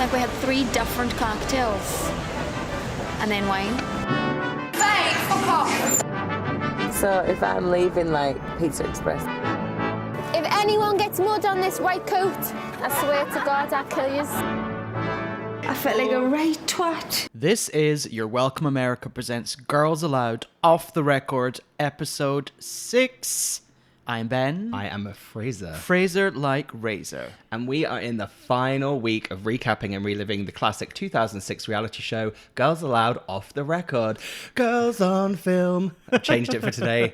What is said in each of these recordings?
Like we had 3 different cocktails. And then wine. Hey, fuck off! So if I'm leaving, like, Pizza Express. If anyone gets mud on this white coat, I swear to God I'll kill you. I felt like a right twat. This is Your Welcome America presents Girls Aloud Off the Record, episode 6. I'm Ben. I am a Fraser. Fraser like razor. And we are in the final week of recapping and reliving the classic 2006 reality show, Girls Aloud Off the Record. Girls on Film. I've changed it for today.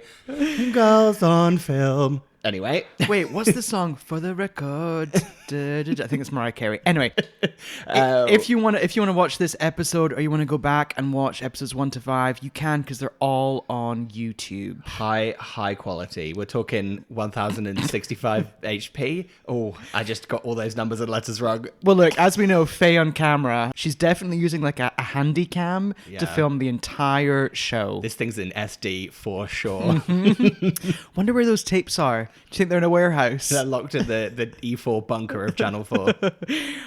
Girls on Film. Anyway. Wait, what's the song? For the record. I think it's Mariah Carey. Anyway, if you want to watch this episode or you want to go back and watch episodes 1 to 5, you can because they're all on YouTube. High quality. We're talking 1065 HP. Oh, I just got all those numbers and letters wrong. Well, look, as we know, Faye on camera, she's definitely using like a handy cam to film the entire show. This thing's in SD for sure. Wonder where those tapes are. Do you think they're in a warehouse? They're locked in the E4 bunker of Channel 4.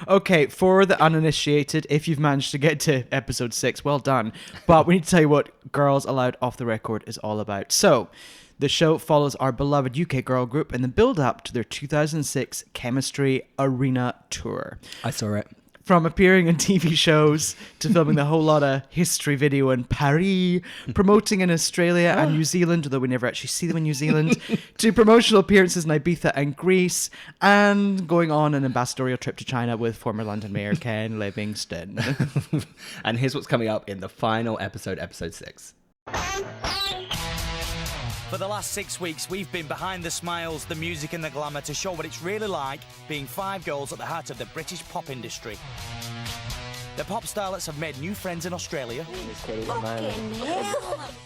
Okay, for the uninitiated, if you've managed to get to episode 6, well done. But we need to tell you what Girls Aloud Off the Record is all about. So, the show follows our beloved UK girl group in the build-up to their 2006 Chemistry Arena Tour. I saw it. From appearing in TV shows to filming the whole lot of history video in Paris, promoting in Australia and New Zealand, although we never actually see them in New Zealand, to promotional appearances in Ibiza and Greece, and going on an ambassadorial trip to China with former London Mayor Ken Livingstone. And here's what's coming up in the final episode, episode 6. For the last 6 weeks, we've been behind the smiles, the music and the glamour to show what it's really like being 5 girls at the heart of the British pop industry. The pop starlets have made new friends in Australia.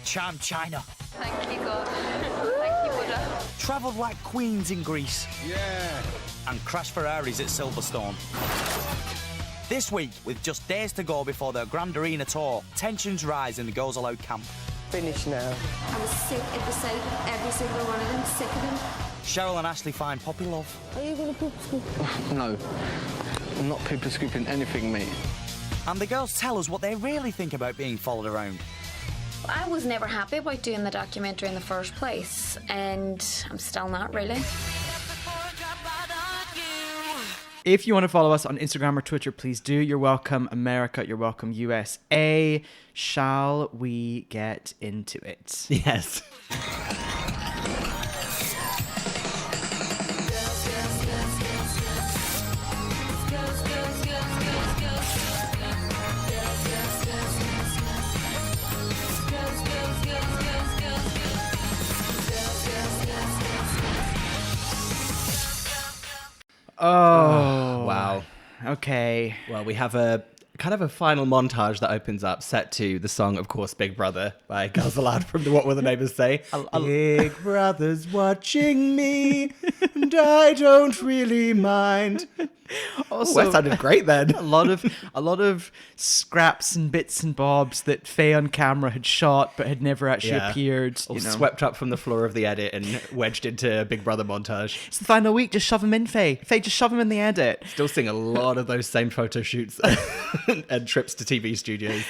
Charmed China. Thank you, God. Thank you, Buddha. Travelled like queens in Greece. Yeah. And crashed Ferraris at Silverstone. This week, with just days to go before their Grand Arena tour, tensions rise in the Girls Aloud camp. Finish now. I was sick at the sight of every single one of them, sick of them. Cheryl and Ashley find puppy love. Are you going to poop scoop? No, I'm not paper scooping anything, mate. And the girls tell us what they really think about being followed around. I was never happy about doing the documentary in the first place, and I'm still not really. If you want to follow us on Instagram or Twitter, please do. You're welcome, America. You're welcome, USA. Shall we get into it? Yes. Oh. Wow. Okay. Well, we have a kind of a final montage that opens up set to the song, of course, Big Brother by Girls Aloud from the What Will the Neighbours Say? Big Brother's watching me and I don't really mind. Also, that sounded great then. a lot of scraps and bits and bobs that Faye on camera had shot but had never actually appeared. All swept up from the floor of the edit and wedged into a Big Brother montage. It's the final week, just shove him in, Faye. Faye, just shove him in the edit. Still seeing a lot of those same photo shoots and trips to TV studios.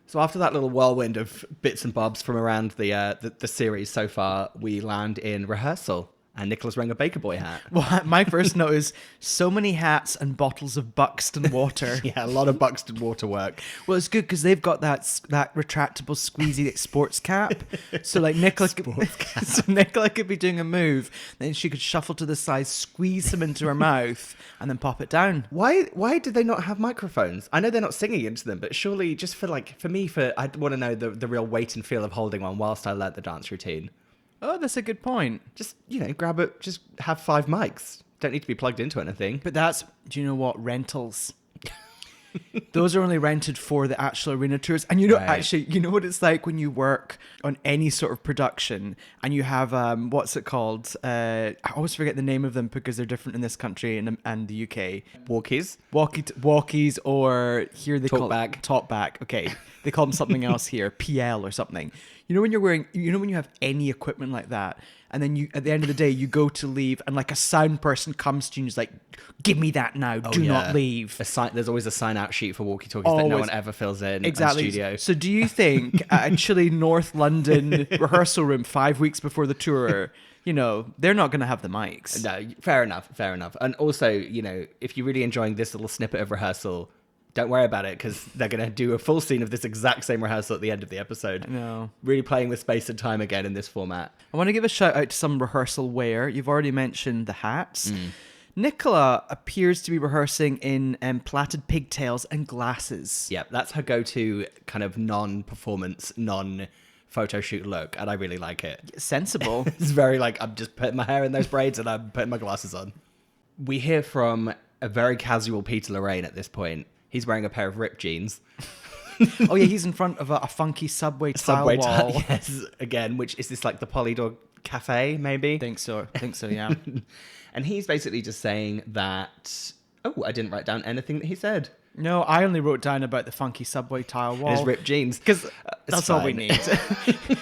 So after that little whirlwind of bits and bobs from around the series so far, we land in rehearsal. And Nicola's wearing a Baker Boy hat. Well, my first note is so many hats and bottles of Buxton water. Yeah, a lot of Buxton water work. Well, it's good because they've got that retractable squeezy sports cap. So like Nicola could be doing a move, then she could shuffle to the side, squeeze them into her mouth, and then pop it down. Why did they not have microphones? I know they're not singing into them, but surely just I'd want to know the real weight and feel of holding one whilst I learnt the dance routine. Oh, that's a good point. Just, grab it, just have 5 mics. Don't need to be plugged into anything. But do you know what? Rentals. Those are only rented for the actual arena tours. And actually, you know what it's like when you work on any sort of production and you have, what's it called? I always forget the name of them because they're different in this country and the UK. Walkies? Walkies, or here they call it Talkback. Okay. They call them something else here, PL or something. You know when you have any equipment like that and then you at the end of the day you go to leave, and like a sound person comes to you and is like, "Give me that now! Do not leave." There's always a sign out sheet for walkie-talkies that no one ever fills in. Exactly. In studio. So do you think at a chilly North London rehearsal room 5 weeks before the tour, they're not going to have the mics? No, fair enough. And also, if you're really enjoying this little snippet of rehearsal, don't worry about it, because they're going to do a full scene of this exact same rehearsal at the end of the episode. No. Really playing with space and time again in this format. I want to give a shout out to some rehearsal wear. You've already mentioned the hats. Nicola appears to be rehearsing in plaited pigtails and glasses. Yeah, that's her go-to kind of non-performance, non-photo shoot look, and I really like it. Sensible. It's very like, I'm just putting my hair in those braids and I'm putting my glasses on. We hear from a very casual Peter Lorraine at this point. He's wearing a pair of ripped jeans. Oh yeah, he's in front of a funky subway tile wall. Yes, again, which is this like the Polydor Cafe, maybe? Think so, yeah. And he's basically just saying that... Oh, I didn't write down anything that he said. No, I only wrote down about the funky subway tile wall. His ripped jeans. Because that's all we need.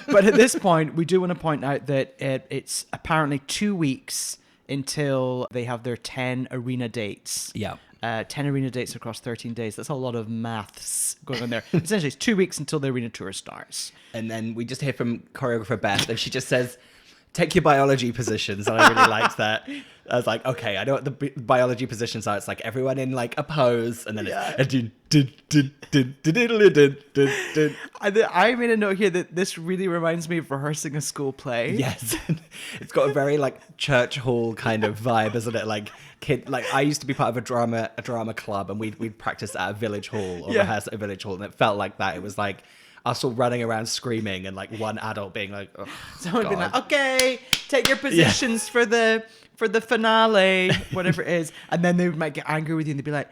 But at this point, we do want to point out that it's apparently 2 weeks until they have their 10 arena dates. Yeah. 10 arena dates across 13 days. That's a lot of maths going on there. Essentially, it's 2 weeks until the arena tour starts. And then we just hear from choreographer Beth, and she just says, take your biology positions. And I really liked that. I was like, okay, I know what the biology positions are. It's like everyone in like a pose, and then I made a note here that this really reminds me of rehearsing a school play. Yes. It's got a very like church hall kind of vibe, isn't it? Like I used to be part of a drama club, and we'd practice at a village hall or rehearse at a village hall, and it felt like that. It was like us all running around screaming, and like one adult being like, oh, someone being like, okay, take your positions for the finale, whatever it is. And then they might get angry with you, and they'd be like,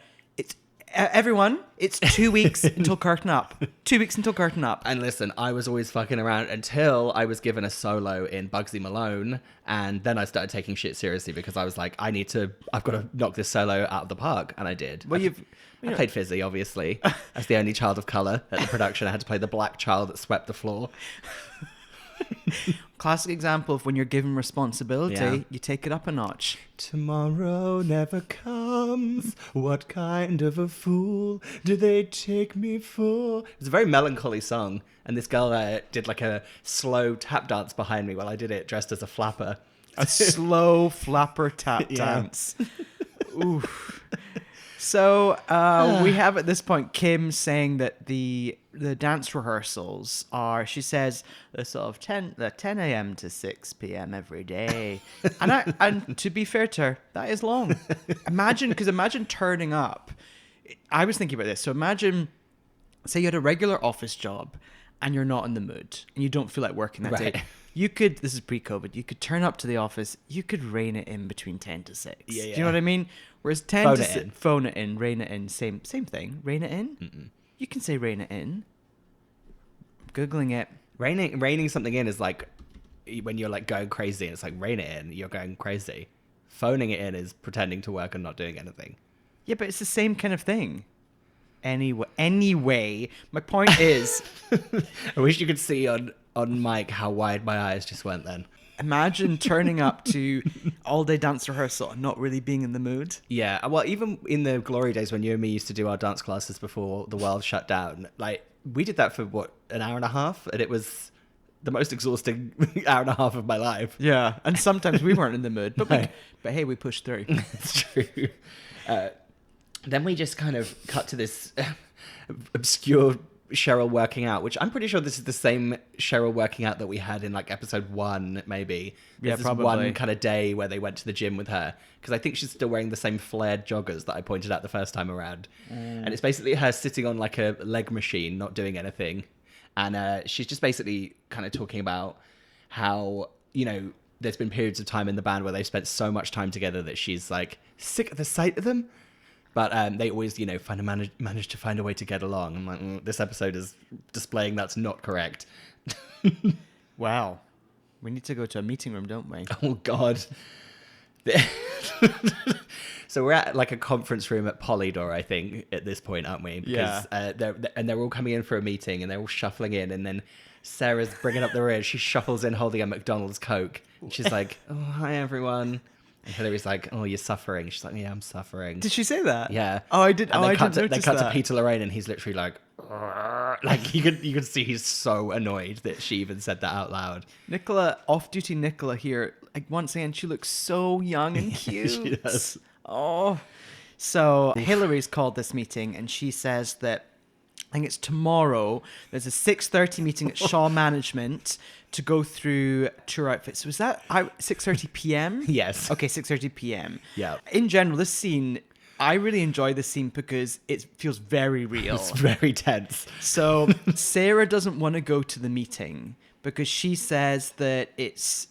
everyone, it's 2 weeks until curtain up. 2 weeks until curtain up. And listen, I was always fucking around until I was given a solo in Bugsy Malone, and then I started taking shit seriously, because I was like, I've got to knock this solo out of the park, and I did. Well, I played Fizzy, obviously. As the only child of colour at the production, I had to play the black child that swept the floor. Classic example of when you're given responsibility, Yeah. you take it up a notch. Tomorrow never comes. What kind of a fool do they take me for? It's a very melancholy song, and this girl did like a slow tap dance behind me while I did it, dressed as a flapper. A slow flapper tap dance. Oof. So we have at this point Kim saying that the dance rehearsals are, she says, the sort of 10 a.m. to 6 p.m. every day. And to be fair to her, that is long. Imagine turning up. I was thinking about this. So imagine, say you had a regular office job and you're not in the mood and you don't feel like working that day. You could, this is pre-COVID, you could turn up to the office, you could rein it in between 10 to 6. Yeah. Do you know what I mean? Whereas 10 phone to it 6, in. phone it in, rein it in, same thing. Rein it in? Mm-mm. You can say rein it in. Googling it. Reining something in is like when you're like going crazy, and it's like rein it in, you're going crazy. Phoning it in is pretending to work and not doing anything. Yeah, but it's the same kind of thing. Anyway, my point is... I wish you could see on mic how wide my eyes just went then. Imagine turning up to all-day dance rehearsal and not really being in the mood. Yeah, well, even in the glory days when you and me used to do our dance classes before the world shut down, like, we did that for, an hour and a half? And it was the most exhausting hour and a half of my life. Yeah, and sometimes we weren't in the mood, but hey, we pushed through. It's true. Then we just kind of cut to this obscure Cheryl working out, which I'm pretty sure this is the same Cheryl working out that we had in like episode 1, maybe. Yeah, this probably. One kind of day where they went to the gym with her, because I think she's still wearing the same flared joggers that I pointed out the first time around. And it's basically her sitting on like a leg machine, not doing anything. And she's just basically kind of talking about how, there's been periods of time in the band where they've spent so much time together that she's like sick of the sight of them. But they always, manage to find a way to get along. I'm like, this episode is displaying that's not correct. Wow. We need to go to a meeting room, don't we? Oh, God. So we're at like a conference room at Polydor, I think, at this point, aren't we? Yeah. Because they're all coming in for a meeting, and they're all shuffling in. And then Sarah's bringing up the rear. She shuffles in holding a McDonald's Coke. And she's like, oh, hi, everyone. And Hillary's like, oh, you're suffering. She's like, yeah, I'm suffering. Did she say that? Yeah. Oh, I did. And I cut didn't They notice cut that. to Peter Lorraine, and he's literally like you could see he's so annoyed that she even said that out loud. Nicola, off-duty Nicola here. Like once again, she looks so young and cute. She does. Oh. So Hillary's called this meeting, and she says that I think it's tomorrow. There's a 6:30 meeting at Shaw Management to go through tour outfits. Was that 6:30 p.m.? Yes. Okay, 6:30 p.m. Yeah. In general, this scene, I really enjoy this scene because it feels very real. It's very tense. So Sarah doesn't want to go to the meeting because she says that it's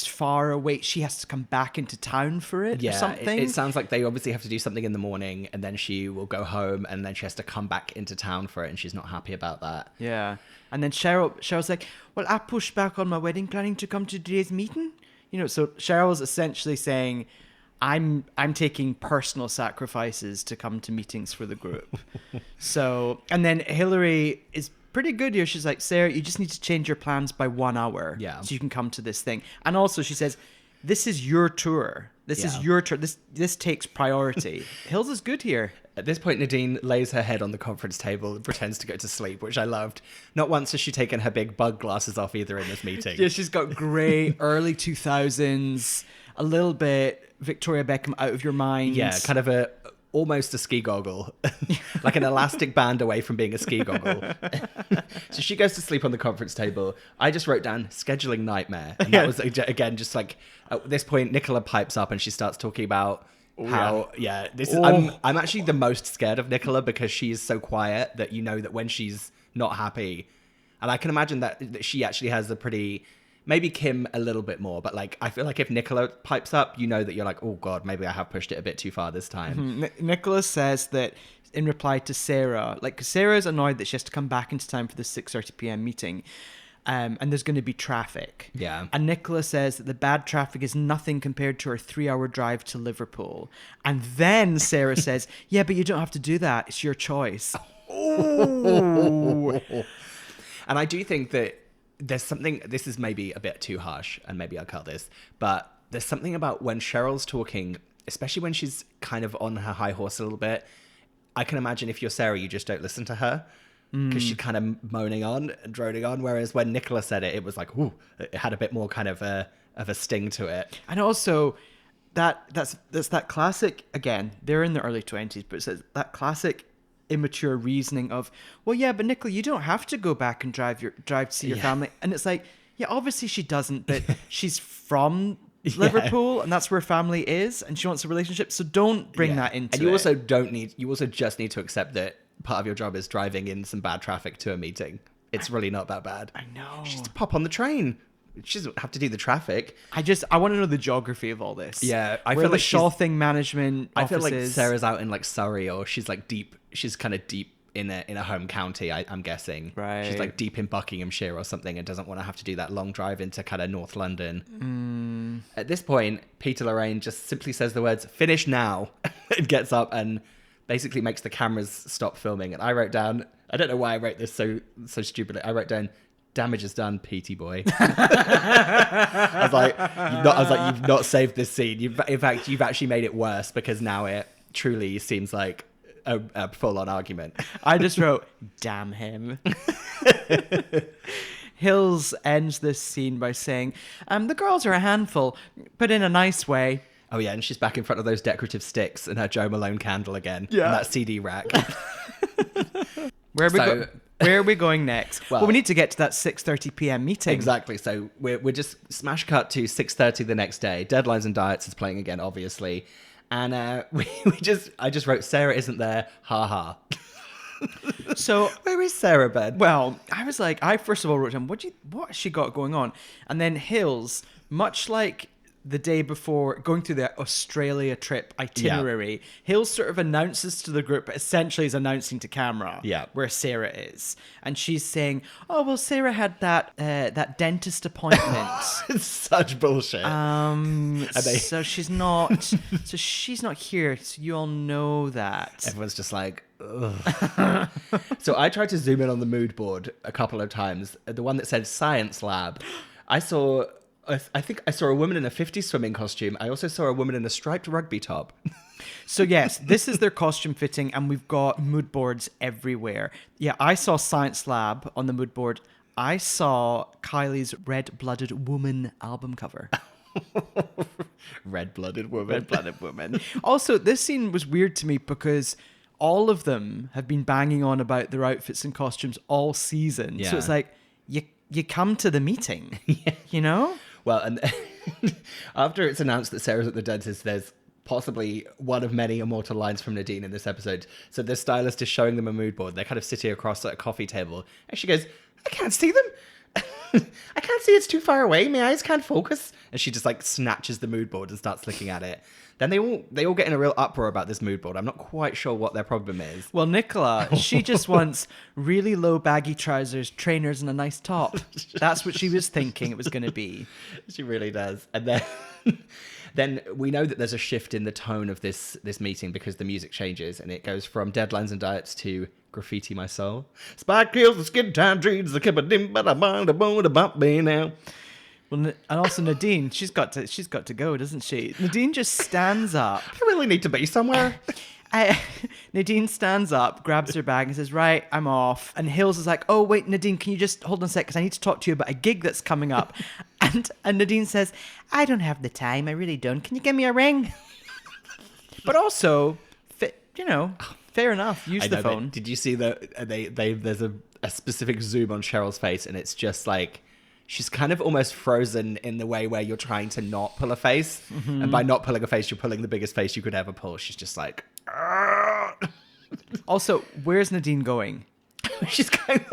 far away. She has to come back into town for it or something. It sounds like they obviously have to do something in the morning, and then she will go home, and then she has to come back into town for it, and she's not happy about that. Yeah. And then Cheryl's like, well, I pushed back on my wedding planning to come to today's meeting. You know, so Cheryl's essentially saying, I'm taking personal sacrifices to come to meetings for the group. So, and then Hillary is pretty good here. She's like, Sarah, you just need to change your plans by 1 hour. Yeah. So you can come to this thing. And also she says, this is your tour. This is your tour. This takes priority. Hills is good here. At this point, Nadine lays her head on the conference table and pretends to go to sleep, which I loved. Not once has she taken her big bug glasses off either in this meeting. Yeah, she's got grey, early 2000s, a little bit Victoria Beckham out of your mind. Yeah, kind of almost a ski goggle, like an elastic band away from being a ski goggle. So she goes to sleep on the conference table. I just wrote down scheduling nightmare. And that was, again, just like at this point, Nicola pipes up and she starts talking about how, this is, I'm actually the most scared of Nicola because she is so quiet that you know that when she's not happy, and I can imagine that she actually has a pretty, maybe Kim a little bit more, but like I feel like if Nicola pipes up, you know that you're like, oh God, maybe I have pushed it a bit too far this time. Nicola says that in reply to Sarah, like, 'cause Sarah's annoyed that she has to come back into time for the 6:30 p.m. meeting. And there's going to be traffic. Yeah. And Nicola says that the bad traffic is nothing compared to her 3-hour drive to Liverpool. And then Sarah says, yeah, but you don't have to do that. It's your choice. Oh. And I do think that there's something, this is maybe a bit too harsh, and maybe I'll cut this, but there's something about when Cheryl's talking, especially when she's kind of on her high horse a little bit, I can imagine if you're Sarah, you just don't listen to her. Because she's kind of moaning on and droning on, whereas when Nicola said it, it was like, ooh, it had a bit more kind of a sting to it. And also, that's that classic, again, they're in their early 20s, but it's that classic immature reasoning of, well, yeah, but Nicola, you don't have to go back and drive to see your family. And it's like, yeah, obviously she doesn't, but she's from Liverpool and that's where family is, and she wants a relationship, so don't bring that into it. And you also just need to accept that part of your job is driving in some bad traffic to a meeting. It's really not that bad. I know. She just pop on the train. She doesn't have to do the traffic. I want to know the geography of all this. Yeah, I where feel the like Shawthing management I feel like offices. Sarah's out in like Surrey, or she's like deep. She's kind of deep in a home county. I'm guessing. Right. She's like deep in Buckinghamshire or something, and doesn't want to have to do that long drive into kind of North London. At this point, Peter Lorraine just simply says the words "finish now" and gets up and basically makes the cameras stop filming. And I wrote down, I don't know why I wrote this so stupidly. I wrote down, damage is done, Petey boy. I was like, you've not saved this scene. In fact, you've actually made it worse, because now it truly seems like a full-on argument. I just wrote, damn him. Hills ends this scene by saying, the girls are a handful, but in a nice way. Oh yeah, and she's back in front of those decorative sticks and her Joe Malone candle again. Yeah. And that CD rack. Where are we going next? Well, we need to get to that 6:30 p.m. meeting. Exactly. So we're just smash cut to 6:30 the next day. Deadlines and Diets is playing again, obviously. And I just wrote, Sarah isn't there. Ha ha. So where is Sarah, Ben? Well, I first of all wrote down, what has she got going on? And then Hills, much like the day before going through the Australia trip itinerary, Hills sort of announces to the group, but essentially is announcing to camera where Sarah is. And she's saying, oh, well, Sarah had that dentist appointment. It's such bullshit. So she's not here. So you all know that. Everyone's just like, ugh. So I tried to zoom in on the mood board a couple of times. The one that said science lab. I think I saw a woman in a 50s swimming costume. I also saw a woman in a striped rugby top. So yes, this is their costume fitting, and we've got mood boards everywhere. Yeah, I saw Science Lab on the mood board. I saw Kylie's Red-Blooded Woman album cover. Red-blooded woman. Red-blooded woman. Also, this scene was weird to me because all of them have been banging on about their outfits and costumes all season. Yeah. So it's like, you come to the meeting, you know? Well, and after it's announced that Sarah's at the dentist, there's possibly one of many immortal lines from Nadine in this episode. So the stylist is showing them a mood board. They're kind of sitting across at a coffee table. And she goes, I can't see them. I can't see, it's too far away. My eyes can't focus. And she just like snatches the mood board and starts looking at it. Then they all get in a real uproar about this mood board. I'm not quite sure what their problem is. Well, Nicola, she just wants really low baggy trousers, trainers, and a nice top. That's what she was thinking it was going to be. She really does. And then then we know that there's a shift in the tone of this meeting because the music changes and it goes from Deadlines and Diets to Graffiti My Soul. Spike heels, the skin time dreams, the kibba-dim, ba-da-ba-da-ba-da-ba now. Well, and also Nadine, she's got to go, doesn't she? Nadine just stands up. I really need to be somewhere. Nadine stands up, grabs her bag and says, right, I'm off. And Hills is like, oh, wait, Nadine, can you just hold on a sec? Because I need to talk to you about a gig that's coming up. and Nadine says, I don't have the time. I really don't. Can you give me a ring? But also, fair enough. Use the phone. Did you see that there's a specific zoom on Cheryl's face and it's just like, she's kind of almost frozen in the way where you're trying to not pull a face. Mm-hmm. And by not pulling a face, you're pulling the biggest face you could ever pull. She's just like... Also, where's Nadine going? She's going...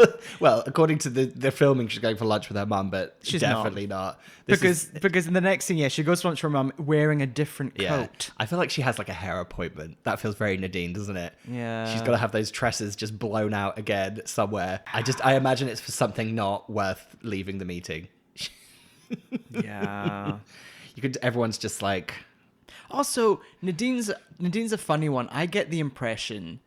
Well, according to the filming, she's going for lunch with her mum, but she's definitely not. Because in the next scene, she goes for lunch with her mum wearing a different coat. I feel like she has like a hair appointment. That feels very Nadine, doesn't it? Yeah. She's got to have those tresses just blown out again somewhere. I imagine it's for something not worth leaving the meeting. Yeah. Everyone's just like... Also, Nadine's a funny one. I get the impression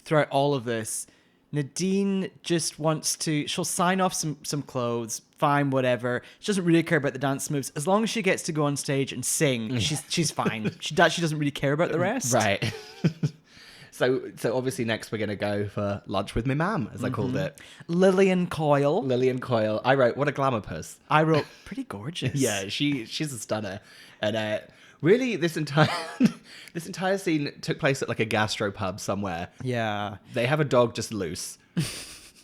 throughout all of this, Nadine just wants to... She'll sign off some clothes, fine, whatever. She doesn't really care about the dance moves. As long as she gets to go on stage and sing, she's fine. She doesn't really care about the rest. Right. So obviously next we're going to go for lunch with my mum, as I called it. Lillian Coyle. I wrote, what a glamour puss. I wrote, pretty gorgeous. Yeah, she's a stunner. And really, this entire scene took place at like a gastropub somewhere. Yeah. They have a dog just loose.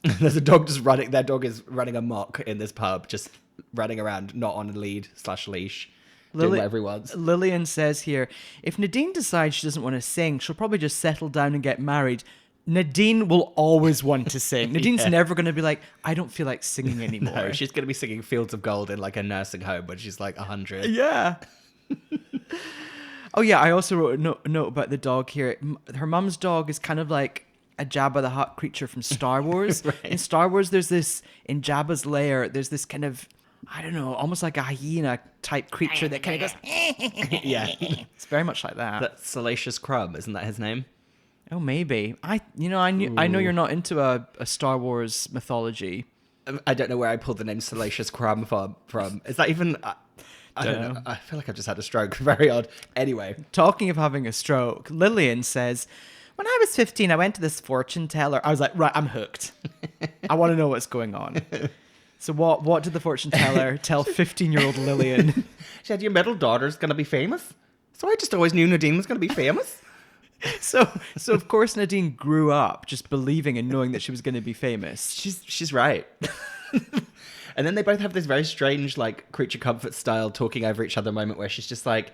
There's a dog just running. Their dog is running amok in this pub, just running around, not on a lead/leash. Doing whatever he wants. Lillian says here, if Nadine decides she doesn't want to sing, she'll probably just settle down and get married. Nadine will always want to sing. Nadine's never going to be like, I don't feel like singing anymore. No, she's going to be singing Fields of Gold in like a nursing home when she's like 100. Yeah. Oh yeah, I also wrote a note about the dog here. Her mum's dog is kind of like a Jabba the Hutt creature from Star Wars. Right. In Star Wars, in Jabba's lair, there's this kind of, I don't know, almost like a hyena type creature that kind of goes. Yeah, it's very much like that. That Salacious Crumb, isn't that his name? Oh, maybe. I know you're not into a Star Wars mythology. I don't know where I pulled the name Salacious Crumb from. Is that even? I don't know. I feel like I've just had a stroke. Very odd. Anyway, talking of having a stroke, Lillian says, when I was 15, I went to this fortune teller. I was like, right, I'm hooked. I want to know what's going on. So what did the fortune teller tell 15-year-old Lillian? She said, your middle daughter's going to be famous. So I just always knew Nadine was going to be famous. So of course Nadine grew up just believing and knowing that she was going to be famous. She's right. And then they both have this very strange, like, creature comfort style talking over each other moment where she's just like,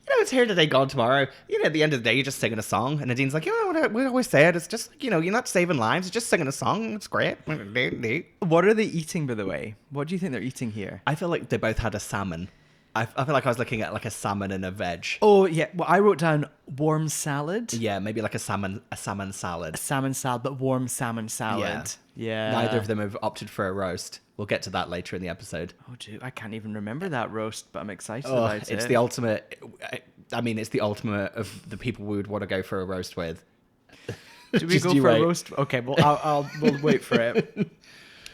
it's here today, gone tomorrow. At the end of the day, you're just singing a song. And Nadine's like, we always say it. It's just, you're not saving lives. It's just singing a song. It's great. What are they eating, by the way? What do you think they're eating here? I feel like they both had a salmon. I feel like I was looking at like a salmon and a veg. Oh, yeah. Well, I wrote down warm salad. Yeah, maybe like a salmon salad. A salmon salad, but warm salmon salad. Yeah. Neither of them have opted for a roast. We'll get to that later in the episode. Oh, dude, I can't even remember that roast, but I'm excited Oh, about it. it's the ultimate. I mean, it's the ultimate of the people we would want to go for a roast with. Do we Just go you for wait. a roast? Okay, well, we'll wait for it.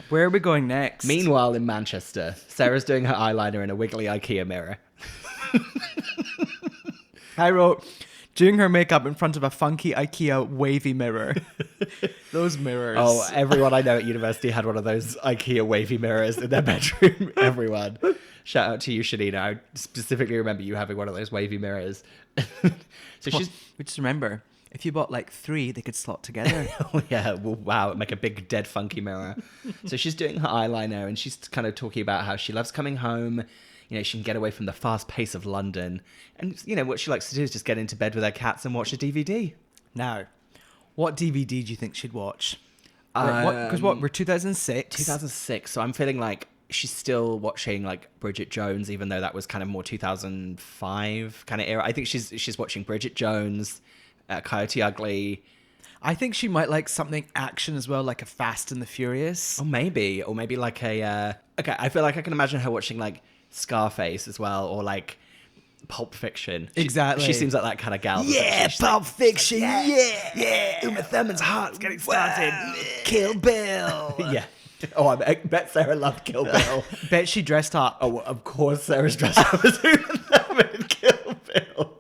Where are we going next? Meanwhile, in Manchester, Sarah's doing her eyeliner in a wiggly Ikea mirror. I wrote, doing her makeup in front of a funky Ikea wavy mirror. Those mirrors. Oh, everyone I know at university had one of those Ikea wavy mirrors in their bedroom. Everyone. Shout out to you, Shanina. I specifically remember you having one of those wavy mirrors. So Well, just remember, if you bought like 3, they could slot together. Oh, yeah. Well, wow. Make a big, dead, funky mirror. So she's doing her eyeliner and she's kind of talking about how she loves coming home. You know, she can get away from the fast pace of London. And, you know, what she likes to do is just get into bed with her cats and watch a DVD. Now, what DVD do you think she'd watch? Because we're 2006. 2006. So I'm feeling like she's still watching, like, Bridget Jones, even though that was kind of more 2005 kind of era. I think she's watching Bridget Jones, Coyote Ugly. I think she might like something action as well, like a Fast and the Furious. Or maybe like a... okay, I feel like I can imagine her watching, like, Scarface as well, or like Pulp Fiction. Exactly. She seems like that kind of gal. Yeah, Pulp Fiction. Yeah. Uma Thurman's heart's getting started. Kill Bill. Yeah. Oh, I bet Sarah loved Kill Bill. Bet she dressed up. Oh, of course Sarah's dressed up as Uma Thurman in Kill Bill.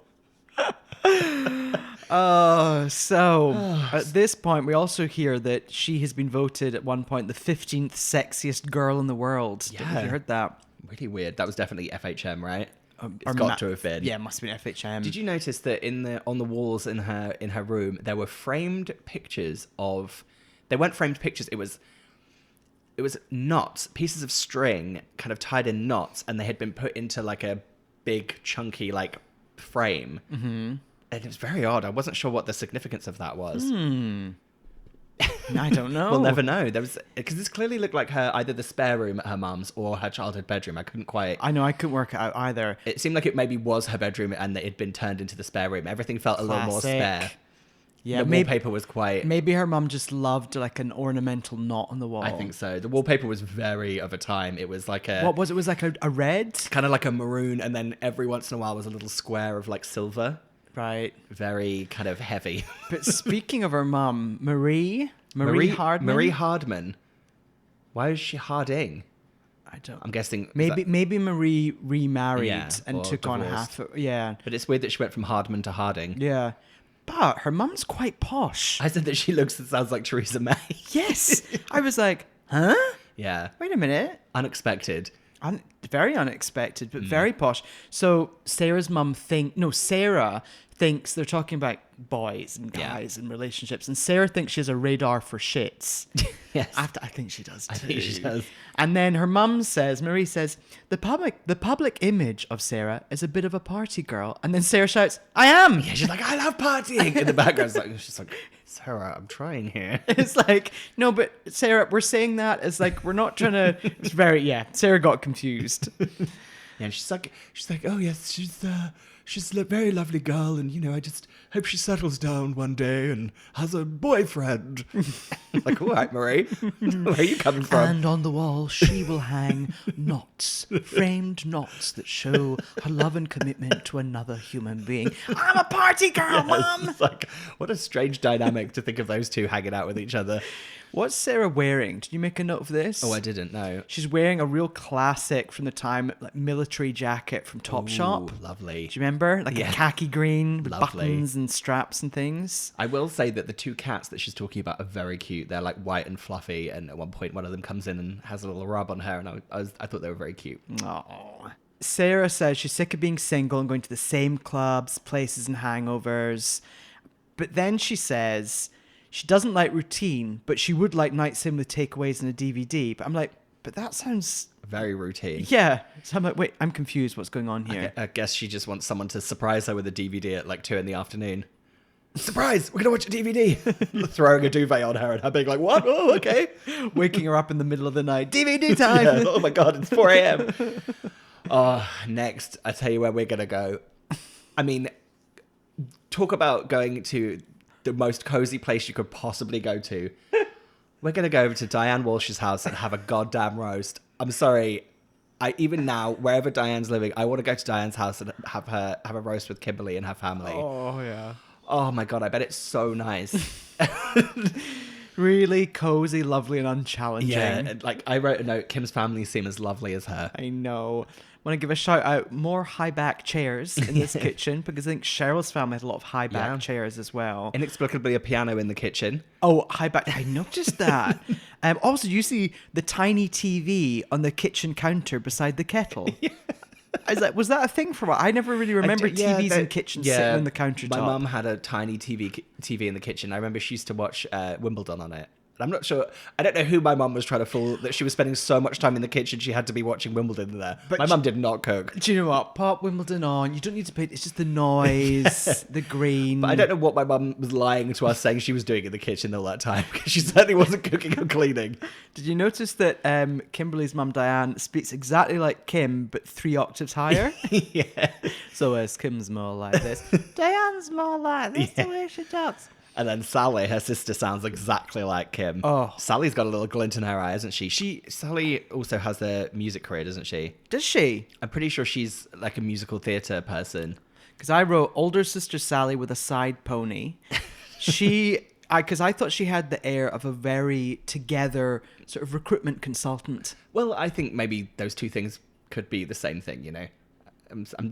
So at this point, we also hear that she has been voted at one point the 15th sexiest girl in the world. Yeah. Have you heard that? Really weird. That was definitely FHM, right? It's Or got to have been. Yeah, it must have been FHM. Did you notice that on the walls in her room there were framed pictures of? They weren't framed pictures. It was knots, pieces of string, kind of tied in knots, and they had been put into like a big chunky like frame. Mm-hmm. And it was very odd. I wasn't sure what the significance of that was. I don't know. We'll never know. There was because this clearly looked like either the spare room at her mum's or her childhood bedroom. I couldn't quite. I know, I couldn't work it out either. It seemed like it maybe was her bedroom and that it had been turned into the spare room. Everything felt a little more Classic. spare. Yeah, The wallpaper was quite. Maybe her mum just loved like an ornamental knot on the wall. I think so. The wallpaper was very of a time. It was like What was it? It was like a red? kind of like a maroon, and then every once in a while was a little square of like silver. Right. Very kind of heavy. But speaking of her mum, Marie Hardman. Marie Hardman. Why is she Harding? I don't. I'm guessing. Maybe Marie remarried Yeah, and or took on divorced. half. Yeah. But it's weird that she went from Hardman to Harding. Yeah. But her mum's quite posh. I said that she looks and sounds like Theresa May. Yes. I was like, huh? Yeah. Wait a minute. Unexpected. Very unexpected, but very posh. So Sarah's mum Sarah thinks they're talking about boys and guys and relationships, and Sarah thinks she has a radar for shits. Yes. I think she does too. I think she does. And then her mum says, Marie says, the public image of Sarah is a bit of a party girl. And then Sarah shouts, I am. Yeah, she's like, I love partying. In the background, she's like, Sarah, I'm trying here. It's like, no, but Sarah, we're saying that as like, we're not trying to, it's very, Sarah got confused. Yeah, and she's like, oh yes, she's a very lovely girl, and you know, I just hope she settles down one day and has a boyfriend. Like, all right, Marie, where are you coming from? And on the wall, she will hang knots, framed knots that show her love and commitment to another human being. I'm a party girl, Mum! It's like, what a strange dynamic to think of those two hanging out with each other. What's Sarah wearing? Did you make a note of this? Oh, I didn't know. She's wearing a real classic from the time, like military jacket from Topshop. Ooh, lovely. Do you remember? Like a khaki green with Lovely. buttons and straps and things. I will say that the two cats that she's talking about are very cute. They're like white and fluffy, and at one point one of them comes in and has a little rub on her, and I thought they were very cute. Oh. Sarah says she's sick of being single and going to the same clubs, places and hangovers. But then she says she doesn't like routine, but she would like nights in with takeaways and a DVD. But I'm like, but that sounds... Very routine. Yeah. So I'm like, wait, I'm confused. What's going on here? I guess she just wants someone to surprise her with a DVD at like 2 p.m. Surprise! We're gonna watch a DVD. Throwing a duvet on her and her being like, "What? Oh, okay." Waking her up in the middle of the night. DVD time. Yeah. Oh my god! It's 4 a.m. Oh, next, I tell you where we're going to go. I mean, talk about going to the most cozy place you could possibly go to. We're going to go over to Diane Walsh's house and have a goddamn roast. I'm sorry. Even now, wherever Diane's living, I want to go to Diane's house and have a roast with Kimberly and her family. Oh, yeah. Oh my God, I bet it's so nice. Really cozy, lovely, and unchallenging. Yeah, like I wrote a note, Kim's family seem as lovely as her. I know. I want to give a shout out, more high back chairs in this kitchen, because I think Cheryl's family had a lot of high back chairs as well. Inexplicably, a piano in the kitchen. Oh, high back. I noticed that. Also, you see the tiny TV on the kitchen counter beside the kettle. I was like, was that a thing for a while? I never really remember TVs in kitchens sitting on the countertop. My mum had a tiny TV in the kitchen. I remember she used to watch Wimbledon on it. And I'm not sure. I don't know who my mum was trying to fool that she was spending so much time in the kitchen she had to be watching Wimbledon there. But my mum did not cook. Do you know what? Pop Wimbledon on. You don't need to pay. It's just the noise, the green. But I don't know what my mum was lying to us saying she was doing in the kitchen all that time, because she certainly wasn't cooking or cleaning. Did you notice that Kimberly's mum Diane speaks exactly like Kim, but 3 octaves higher? Yeah. So as Kim's more like this, Diane's more like this, the way she talks. And then Sally, her sister, sounds exactly like Kim. Oh. Sally's got a little glint in her eye, hasn't she? Sally also has a music career, doesn't she? Does she? I'm pretty sure she's like a musical theatre person. Because I wrote older sister Sally with a side pony. Because I thought she had the air of a very together sort of recruitment consultant. Well, I think maybe those two things could be the same thing, you know?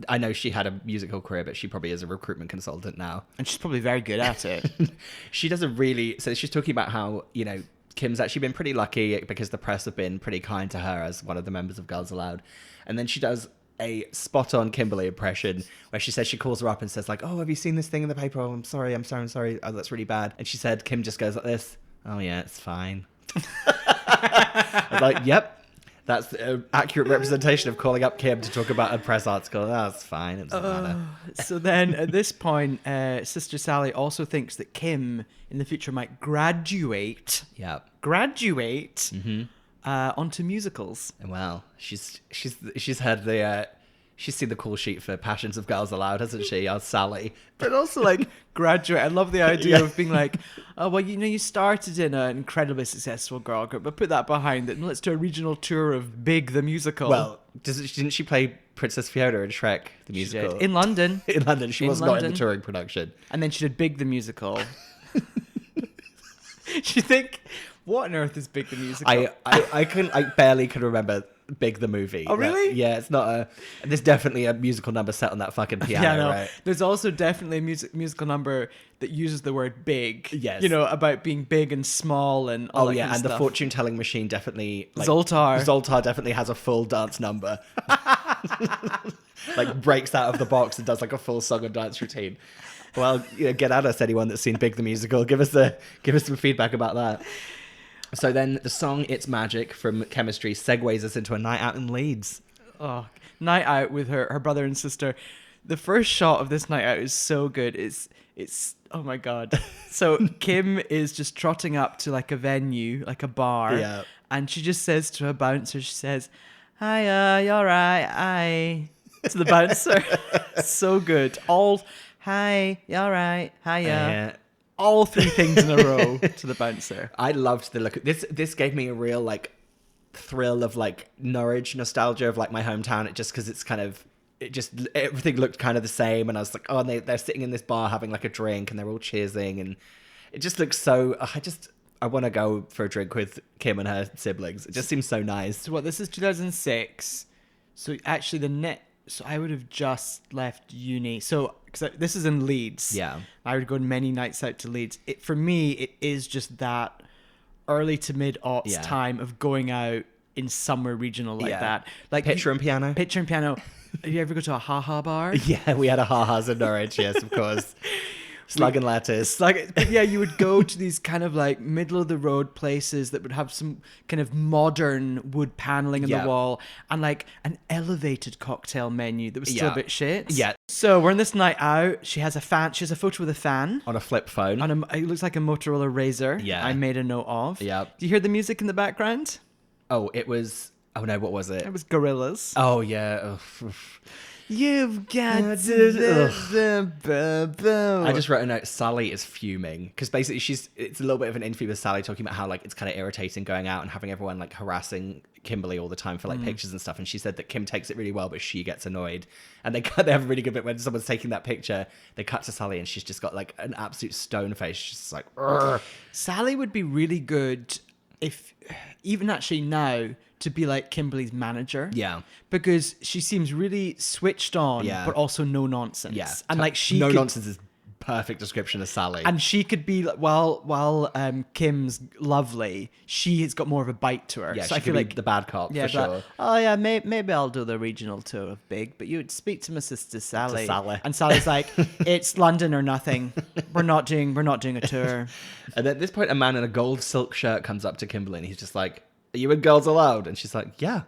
I know she had a musical career, but she probably is a recruitment consultant now. And she's probably very good at it. She does a really... So she's talking about how, you know, Kim's actually been pretty lucky because the press have been pretty kind to her as one of the members of Girls Aloud. And then she does a spot-on Kimberly impression where she says, she calls her up and says like, oh, have you seen this thing in the paper? Oh, I'm sorry. Oh, that's really bad. And she said, Kim just goes like this. Oh, yeah, it's fine. I was like, yep. That's an accurate representation of calling up Kim to talk about a press article. That's fine. It doesn't matter. So then at this point, Sister Sally also thinks that Kim in the future might graduate onto musicals. Well, she's heard the... She's seen the call sheet for Passions of Girls Aloud, hasn't she? Sally. But also, like, graduate. I love the idea of being like, oh, well, you know, you started in an incredibly successful girl group, but put that behind it and let's do a regional tour of Big the Musical. Well, didn't she play Princess Fiona in Shrek the musical? She did. In London. In London. She was not in the touring production. And then she did Big the Musical. Do you think... What on earth is Big the Musical? I barely can remember Big the movie. Oh, really? Yeah, it's not a... There's definitely a musical number set on that fucking piano, right? There's also definitely a musical number that uses the word big. Yes. You know, about being big and small and all that kind of and the stuff. fortune-telling machine definitely... Like, Zoltar definitely has a full dance number. Like, breaks out of the box and does, like, a full song and dance routine. Well, you know, get at us, anyone that's seen Big the Musical. Give us some feedback about that. So then the song It's Magic from Chemistry segues us into a night out in Leeds. Oh, night out with her brother and sister. The first shot of this night out is so good. It's oh my God. So Kim is just trotting up to like a venue, like a bar. Yeah. And she just says to her bouncer, she says, hiya, you alright? Hi. To the bouncer. So good. All, hi, you alright? Hiya. All 3 things in a row to the bouncer. I loved the look. This gave me a real like thrill of like Norwich nostalgia of like my hometown. Everything looked kind of the same, and I was like, oh, and they're sitting in this bar having like a drink, and they're all cheersing, and it just looks so. I want to go for a drink with Kim and her siblings. It just seems so nice. So this is 2006. So actually So I would have just left uni. So, because this is in Leeds. Yeah. I would go on many nights out to Leeds. For me, it is just that early to mid-aughts time of going out in somewhere regional like that. Like Pitcher and Piano. Pitcher and Piano. Have you ever go to a ha-ha bar? Yeah, we had a ha-has in Norwich, yes, of course. Slug and Lattice. You would go to these kind of like middle of the road places that would have some kind of modern wood paneling in the wall and like an elevated cocktail menu that was still a bit shit. Yeah. So we're in this night out. She has a fan. She has a photo with a fan On a flip phone. it looks like a Motorola Razr. Yeah. I made a note of. Yeah. Do you hear the music in the background? Oh, it was... Oh no, what was it? It was Gorillas. Oh yeah. You've got I just wrote a note. Sally is fuming because basically it's a little bit of an interview with Sally talking about how like it's kind of irritating going out and having everyone like harassing Kimberly all the time for like pictures and stuff. And she said that Kim takes it really well, but she gets annoyed. And they have a really good bit when someone's taking that picture. They cut to Sally and she's just got like an absolute stone face. She's just like, "Urgh." Sally would be really good if, even actually now, to be like Kimberly's manager. Yeah. Because she seems really switched on, Yeah. but also no nonsense. Yeah. And like she no could, nonsense is perfect description of Sally. And she could be like, while Kim's lovely, she has got more of a bite to her. yeah, So she I feel could be like the bad cop for but, sure. oh yeah, maybe I'll do the regional tour of Big, but you would speak to my sister Sally. Sally. And Sally's like, it's London or nothing. We're not doing a tour. And at this point, a man in a gold silk shirt comes up to Kimberly and he's just like, "Are you in Girls Aloud?" And she's like, "Yeah."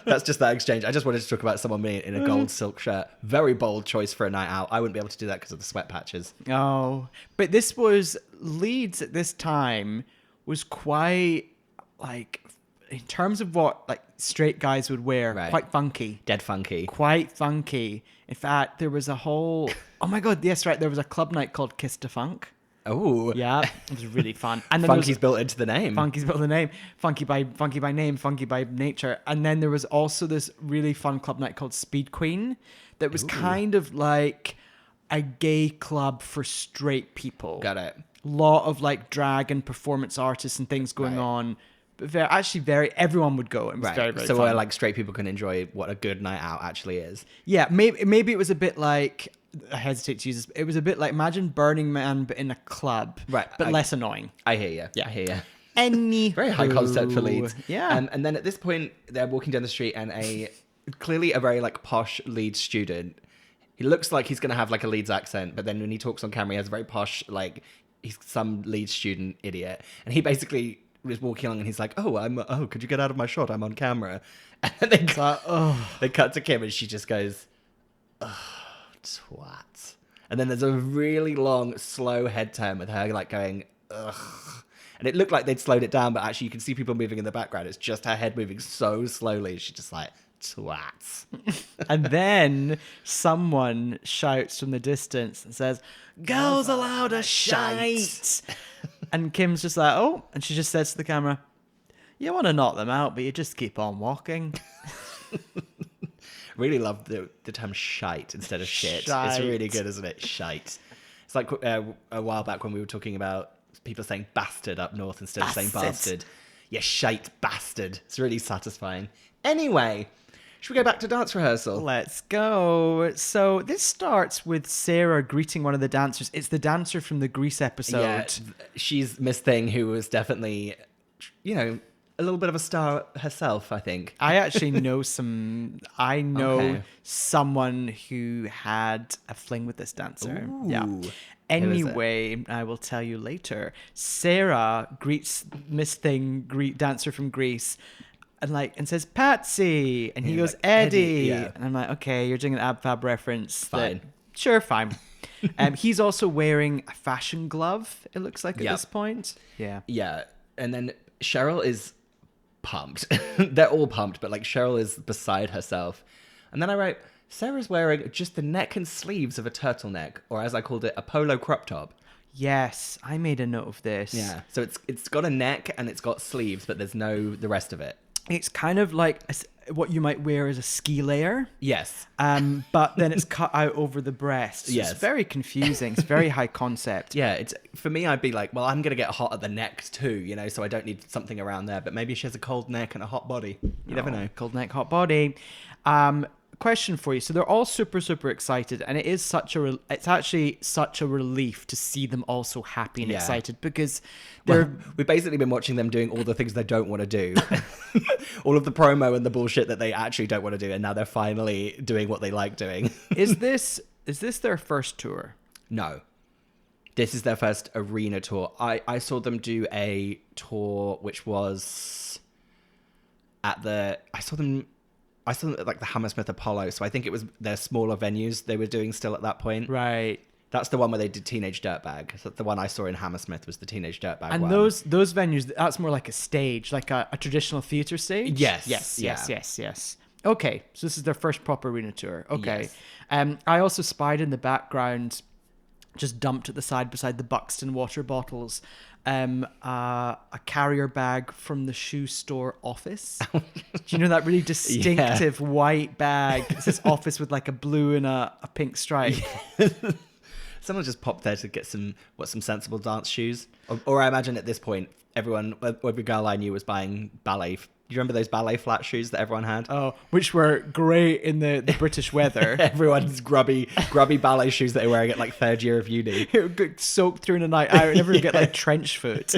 That's just that exchange. I just wanted to talk about someone being in a gold silk shirt. Very bold choice for a night out. I wouldn't be able to do that because of the sweat patches. Oh, but this was Leeds at this time was quite like, in terms of what like straight guys would wear, Right. quite funky. Dead funky. Quite funky. In fact, there was a whole, oh my God, yes, right. There was a club night called Kiss to Funk. Oh. Yeah, it was really fun. And then there was- Funky's built into the name. Funky's built the name. Funky by name, funky by nature. And then there was also this really fun club night called Speed Queen that was kind of like a gay club for straight people. Got it. Lot of like drag and performance artists and things going Right. on. But everyone would go. It was Right. very, very so fun. where like straight people can enjoy what a good night out actually is. Yeah, maybe it was a bit like, I hesitate to use this, it was a bit like, imagine Burning Man but in a club. Right, But less annoying. I hear you. Yeah. I hear you. Any Very high concept for Leeds. Yeah. And then at this point, they're walking down the street and clearly a very like posh Leeds student. He looks like he's going to have like a Leeds accent, but then when he talks on camera, he has a very posh, like he's some Leeds student idiot. And he basically was walking along and he's like, oh, could you get out of my shot? I'm on camera. And then they cut to Kim and she just goes, "Oh, twat." And then there's a really long, slow head turn with her like going, "Ugh." And it looked like they'd slowed it down, but actually you can see people moving in the background. It's just her head moving so slowly. She's just like, "Twats." And then someone shouts from the distance and says, "Girls allowed a shite." And Kim's just like, "Oh," and she just says to the camera, "You want to knock them out, but you just keep on walking." Really love the term shite instead of shit. Shite. It's really good, isn't it? Shite. It's like a while back when we were talking about people saying bastard up north instead of saying bastard. Yeah, shite bastard. It's really satisfying. Anyway, should we go back to dance rehearsal? Let's go. So this starts with Sarah greeting one of the dancers. It's the dancer from the Grease episode. Yeah, she's Miss Thing, who was definitely, a little bit of a star herself, I think. I actually know Okay. someone who had a fling with this dancer. Ooh. Yeah. Who is it? Anyway, I will tell you later. Sarah greets Miss Thing, dancer from Greece, and says Patsy, and he goes like, Eddie, yeah. and I'm like, okay, you're doing an Ab Fab reference. Fine. Sure, fine. He's also wearing a fashion glove. It looks like at Yep. this point. Yeah. Yeah, and then Cheryl is pumped. They're all pumped, but like Cheryl is beside herself. And then I wrote, Sarah's wearing just the neck and sleeves of a turtleneck, or as I called it, a polo crop top. Yes, I made a note of this. Yeah. So it's got a neck and it's got sleeves, but there's no the rest of it. It's kind of like what you might wear as a ski layer. Yes. But then it's cut out over the breast. So Yes. It's very confusing. It's very high concept. Yeah, it's for me. I'd be like, well, I'm gonna get hot at the neck too, so I don't need something around there. But maybe she has a cold neck and a hot body. You never know. Cold neck, hot body. Question for you. So they're all super, super excited, and it's actually such a relief to see them all so happy and Yeah. excited, because they're We've basically been watching them doing all the things they don't want to do, all of the promo and the bullshit that they actually don't want to do, and now they're finally doing what they like doing. Is this their first tour? No. This is their first arena tour. I saw them do a tour which was I saw them at like the Hammersmith Apollo, so I think it was their smaller venues they were doing still at that point. Right. That's the one where they did Teenage Dirtbag. So the one I saw in Hammersmith was the Teenage Dirtbag And one. those venues, that's more like a stage, like a traditional theatre stage? Yes. Yes. Okay, so this is their first proper arena tour. Okay. Yes. I also spied in the background, just dumped at the side beside the Buxton water bottles, a carrier bag from the shoe store Office. Do you know that really distinctive white bag? It says Office with like a blue and a pink stripe. Someone just popped there to get some sensible dance shoes. Or I imagine at this point, every girl I knew was buying ballet. Do you remember those ballet flat shoes that everyone had? Oh, which were great in the British weather. Everyone's grubby ballet shoes that they're wearing at like third year of uni. It would get soaked through in a night out and everyone would get like trench foot.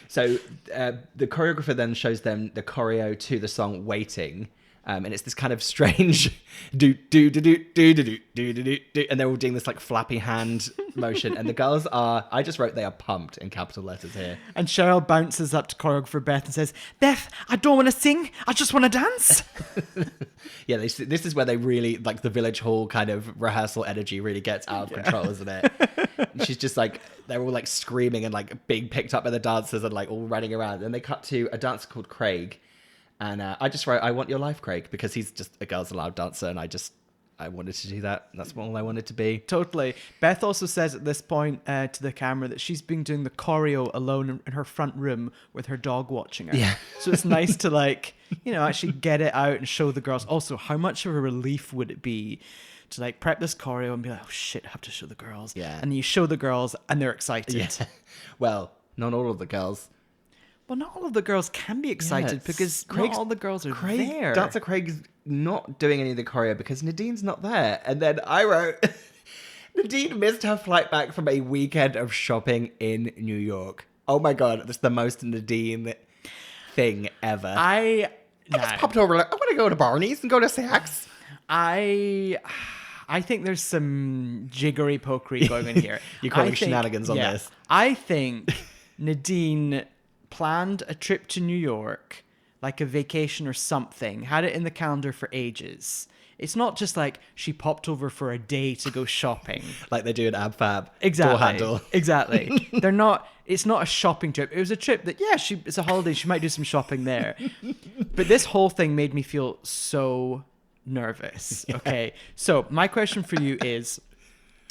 So the choreographer then shows them the choreo to the song Waiting. And it's this kind of strange do do do do do do do do do, and they're all doing this like flappy hand motion. And the girls I just wrote they are pumped in capital letters here. And Cheryl bounces up to choreographer Beth and says, "Beth, I don't want to sing. I just want to dance." Yeah, this is where they really like the village hall kind of rehearsal energy really gets out of control, isn't it? And she's just like they're all like screaming and like being picked up by the dancers and like all running around. And they cut to a dancer called Craig. And I just wrote, "I want your life, Craig," because he's just a Girls Aloud dancer, and I wanted to do that. That's all I wanted to be. Totally. Beth also says at this point to the camera that she's been doing the choreo alone in her front room with her dog watching her. Yeah. So it's nice to like, actually get it out and show the girls. Also, how much of a relief would it be to like prep this choreo and be like, "Oh shit, I have to show the girls." Yeah. And you show the girls and they're excited. Yeah. Well, not all of the girls. Well, not all of the girls can be excited because not all the girls are there. Dancer Craig's not doing any of the choreo because Nadine's not there. And then I wrote, Nadine missed her flight back from a weekend of shopping in New York. Oh my God, that's the most Nadine thing ever. I just popped over like, I want to go to Barney's and go to Saks. I think there's some jiggery pokery going on here. You're calling shenanigans on this. I think Nadine planned a trip to New York, like a vacation or something, had it in the calendar for ages. It's not just like she popped over for a day to go shopping. Like they do in Ab Fab. Exactly. Door handle. Exactly. It's not a shopping trip. It was a trip that, it's a holiday. She might do some shopping there. But this whole thing made me feel so nervous. Okay. So my question for you is,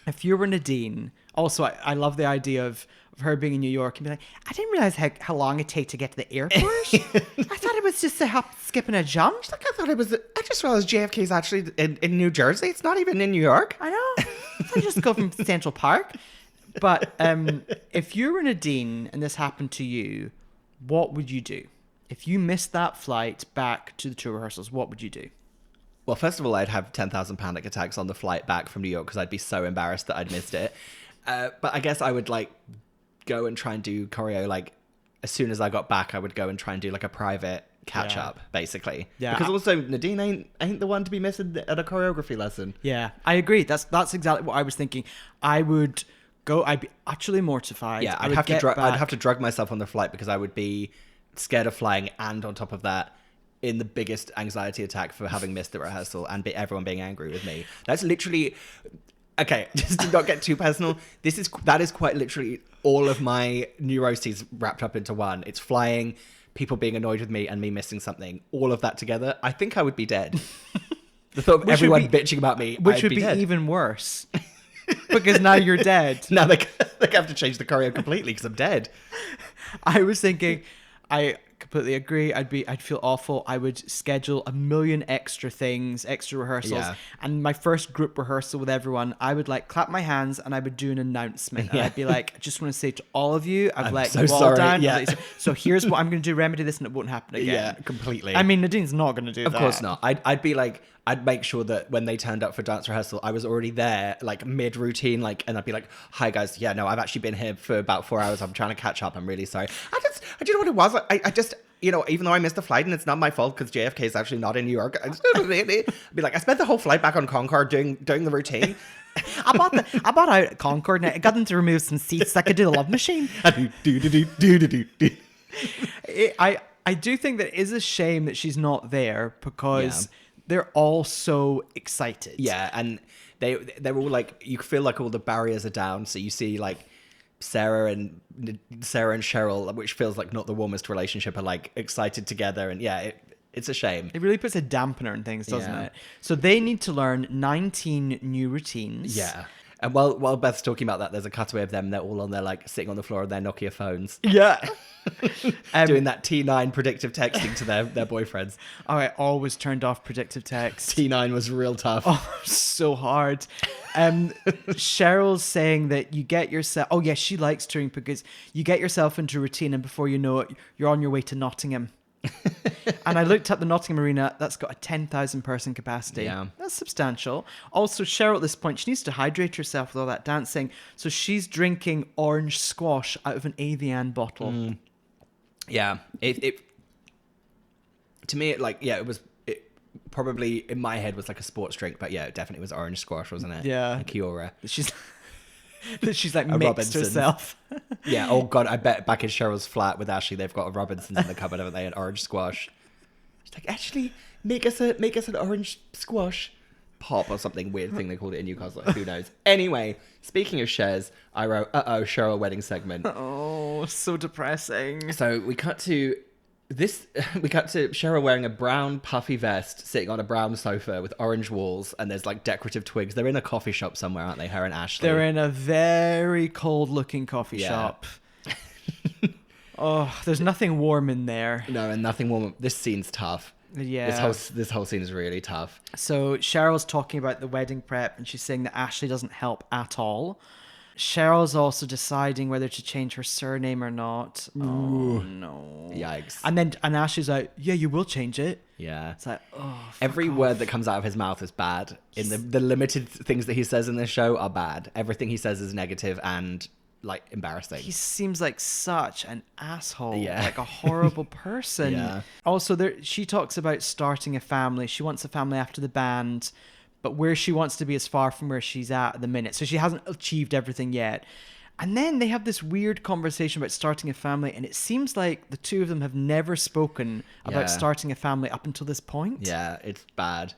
if you were Nadine, also I love the idea of her being in New York and be like, "I didn't realize how long it take to get to the airport. I thought it was just a hop, skip, and a jump." She's like, I just realized JFK is actually in New Jersey. It's not even in New York. I know. I just go from Central Park. But if you were Nadine and this happened to you, what would you do? If you missed that flight back to the tour rehearsals, what would you do? Well, first of all, I'd have 10,000 panic attacks on the flight back from New York because I'd be so embarrassed that I'd missed it. But I guess I would like go and try and do choreo. Like as soon as I got back, I would go and try and do like a private catch up, basically. Yeah. Because also Nadine ain't the one to be missing at a choreography lesson. Yeah, I agree. That's exactly what I was thinking. I would go. I'd be actually mortified. Yeah, I'd have to drug myself on the flight because I would be scared of flying, and on top of that, in the biggest anxiety attack for having missed the rehearsal and everyone being angry with me. That's literally. Okay, just to not get too personal, that is quite literally all of my neuroses wrapped up into one. It's flying, people being annoyed with me, and me missing something. All of that together, I think I would be dead. The thought of everyone bitching about me, which would be dead. Even worse, because now you're dead. Now they have to change the choreo completely because I'm dead. I was thinking, I completely agree. I'd feel awful. I would schedule a million extra rehearsals. Yeah. And my first group rehearsal with everyone, I would like clap my hands and I would do an announcement. And I'd be like, "I just want to say to all of you, I've let you all down. Yeah. So here's what I'm going to do. Remedy this and it won't happen again." Yeah, completely. I mean, Nadine's not going to do that. Of course not. I'd be like, I'd make sure that when they turned up for dance rehearsal, I was already there, like mid-routine, and I'd be like, "Hi guys, yeah, no, I've actually been here for about 4 hours. I'm trying to catch up. I'm really sorry. I do you know what it was? I just, even though I missed the flight and it's not my fault because JFK is actually not in New York, I'd be like, I spent the whole flight back on Concorde doing the routine. I bought out at Concorde and I got them to remove some seats so I could do the love machine. I do think that it is a shame that she's not there because they're all so excited. Yeah, and they're all like, you feel like all the barriers are down. So you see like Sarah and Cheryl, which feels like not the warmest relationship, are like excited together, and it's a shame. It really puts a dampener on things, doesn't Yeah. it? So they need to learn 19 new routines. Yeah. And while Beth's talking about that, there's a cutaway of them. They're all on their like sitting on the floor on their Nokia phones. Yeah. Doing that T9 predictive texting to their boyfriends. Oh, I always turned off predictive text. T9 was real tough. Oh, so hard. Cheryl's saying that you get yourself... Oh, yeah, she likes touring because you get yourself into a routine and before you know it, you're on your way to Nottingham. And I looked at the Nottingham Arena. That's got a 10,000 person capacity. Yeah. That's substantial. Also, Cheryl at this point, she needs to hydrate herself with all that dancing. So she's drinking orange squash out of an Evian bottle. Yeah. It to me, it probably in my head was like a sports drink, but yeah, it definitely was orange squash, wasn't it? Yeah. A Kiora. She's like A mixed Robinson's. herself. Yeah. Oh God, I bet back in Cheryl's flat with Ashley, they've got a Robinson's in the cupboard, haven't they? An orange squash. She's like, actually, make us an orange squash pop or something weird thing they called it in Newcastle. Who knows? Anyway, speaking of shares, I wrote Cheryl wedding segment. Oh, so depressing. So we cut to Cheryl wearing a brown puffy vest, sitting on a brown sofa with orange walls, and there's like decorative twigs. They're in a coffee shop somewhere, aren't they? Her and Ashley. They're in a very cold-looking coffee shop. Oh, there's nothing warm in there. No, and nothing warm. This scene's tough. Yeah. This whole scene is really tough. So Cheryl's talking about the wedding prep, and she's saying that Ashley doesn't help at all. Cheryl's also deciding whether to change her surname or not. Oh, no. Yikes. And Ashley's like, yeah, you will change it. Yeah. It's like, oh, every word that comes out of his mouth is bad. In the limited things that he says in this show are bad. Everything he says is negative and like embarrassing. He seems like such an asshole, Yeah. like a horrible person. Yeah. Also, she talks about starting a family. She wants a family after the band, but where she wants to be is far from where she's at the minute. So she hasn't achieved everything yet. And then they have this weird conversation about starting a family, and it seems like the two of them have never spoken about starting a family up until this point. Yeah, it's bad.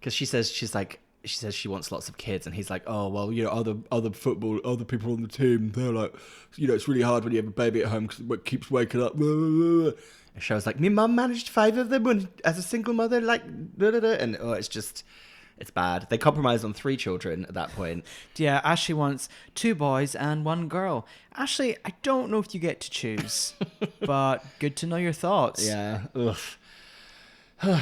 Because she says she wants lots of kids, and he's like, oh, well, you know, other people on the team, they're like, you know, it's really hard when you have a baby at home because it keeps waking up. And Cheryl's like, my mum managed 5 of them as a single mother, like, and it's bad. They compromise on 3 children at that point. Yeah, Ashley wants 2 boys and 1 girl. Ashley, I don't know if you get to choose, but good to know your thoughts. Yeah, ugh.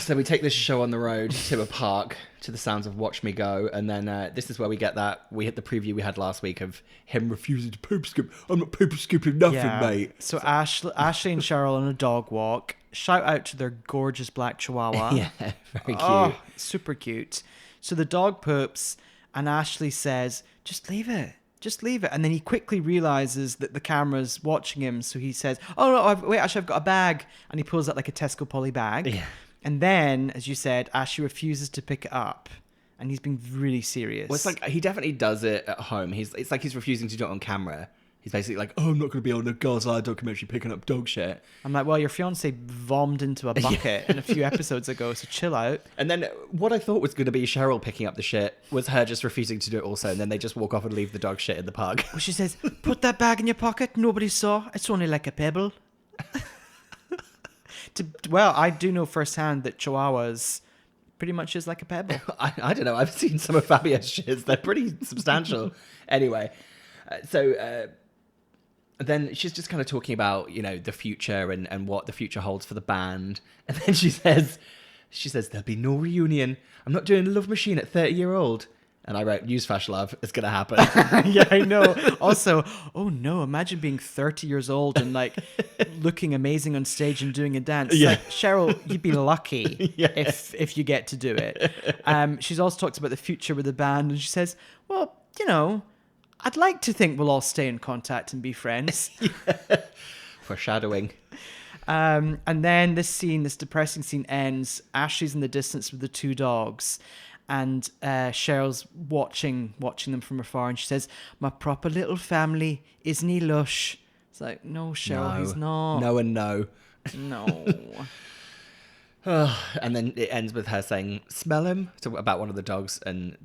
So we take this show on the road to a park to the sounds of Watch Me Go, and then this is where we hit the preview we had last week of him refusing to poop scoop. I'm not poop scooping nothing, mate. So Ashley and Cheryl on a dog walk. Shout out to their gorgeous black chihuahua. Yeah, very cute. Oh, super cute. So the dog poops, and Ashley says, just leave it. Just leave it. And then he quickly realizes that the camera's watching him, so he says, oh, no, I've got a bag. And he pulls out like a Tesco Polly bag. Yeah. And then, as you said, Ashley refuses to pick it up. And he's being really serious. Well, it's like he definitely does it at home. It's like he's refusing to do it on camera. He's basically like, oh, I'm not going to be on the Girls Aloud documentary picking up dog shit. I'm like, well, your fiance vomed into a bucket in a few episodes ago, so chill out. And then what I thought was going to be Cheryl picking up the shit was her just refusing to do it also. And then they just walk off and leave the dog shit in the park. Well, she says, put that bag in your pocket. Nobody saw. It's only like a pebble. Well, I do know firsthand that chihuahuas pretty much is like a pebble. I don't know. I've seen some of Fabia's shits. They're pretty substantial. Anyway, so then she's just kind of talking about, you know, the future and what the future holds for the band. And then she says, there'll be no reunion. I'm not doing Love Machine at 30-year-old. And I wrote, newsflash, love, it's going to happen. Yeah, I know. Also, oh no, imagine being 30 years old and like looking amazing on stage and doing a dance. Yeah. Like, Cheryl, you'd be lucky Yeah. if you get to do it. She's also talked about the future with the band, and she says, well, you know, I'd like to think we'll all stay in contact and be friends. Foreshadowing. And then this depressing scene ends. Ashley's in the distance with the 2 dogs. And Cheryl's watching them from afar, and she says, my proper little family, isn't he lush? It's like, no, Cheryl, he's not. No and no. No. And then it ends with her saying, smell him, about one of the dogs. And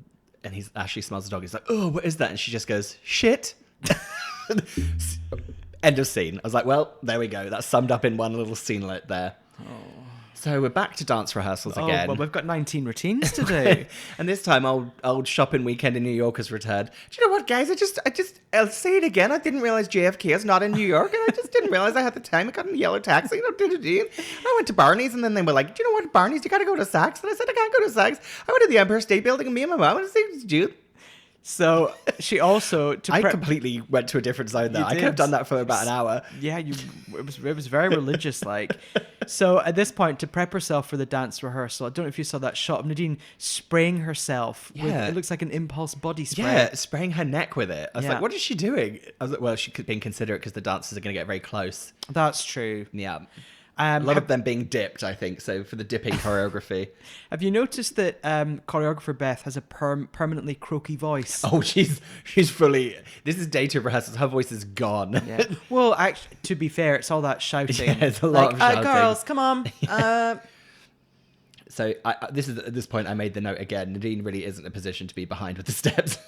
and Ashley smells the dog. He's like, oh, what is that? And she just goes, shit. End of scene. I was like, well, there we go. That's summed up in one little scenelet there. So we're back to dance rehearsals again. Well, we've got 19 routines to do. And this time, old shopping weekend in New York has returned. Do you know what, guys? I'll say it again. I didn't realize JFK is not in New York, and I just didn't realize I had the time. I got in a yellow taxi, I went to Barney's, and then they were like, do you know what, Barney's? You got to go to Saks. And I said, I can't go to Saks. I went to the Empire State Building, and me and my mom went to see Jude. So she also... I completely went to a different zone there. I could have done that for about an hour. Yeah, it was very religious like. So at this point, to prep herself for the dance rehearsal, I don't know if you saw that shot of Nadine spraying herself with, it looks like an impulse body spray. Yeah, spraying her neck with it. I was like, what is she doing? I was like, well, she could be inconsiderate because the dancers are going to get very close. That's true. Yeah. A lot of them being dipped, I think, so for the dipping choreography. Have you noticed that choreographer Beth has a permanently croaky voice? Oh, she's fully... This is day 2 rehearsals. Her voice is gone. Yeah. Well, actually, to be fair, it's all that shouting. Yeah, it's a lot of shouting. Girls, come on. So at this point, I made the note again. Nadine really isn't in a position to be behind with the steps.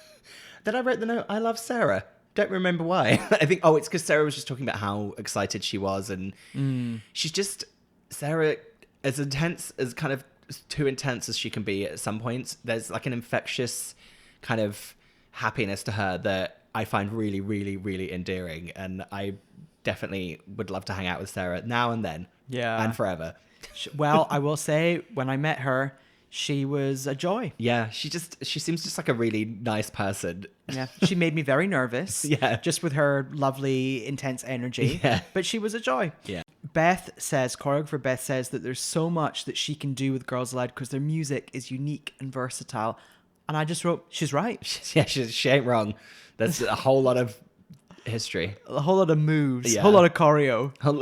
Then I wrote the note, I love Sarah. Don't remember why. I think, it's because Sarah was just talking about how excited she was. And she's just, Sarah, as intense, as kind of too intense as she can be at some points, there's like an infectious kind of happiness to her that I find really, really, really endearing. And I definitely would love to hang out with Sarah now and then. Yeah. And forever. Well, I will say, when I met her, she was a joy. Yeah, she seems just like a really nice person. Yeah, she made me very nervous. Yeah. Just with her lovely, intense energy. Yeah. But she was a joy. Yeah. Choreographer Beth says that there's so much that she can do with Girls Aloud because their music is unique and versatile. And I just wrote, she's right. Yeah, she ain't wrong. There's a whole lot of history. A whole lot of moves. Yeah. A whole lot of choreo. A whole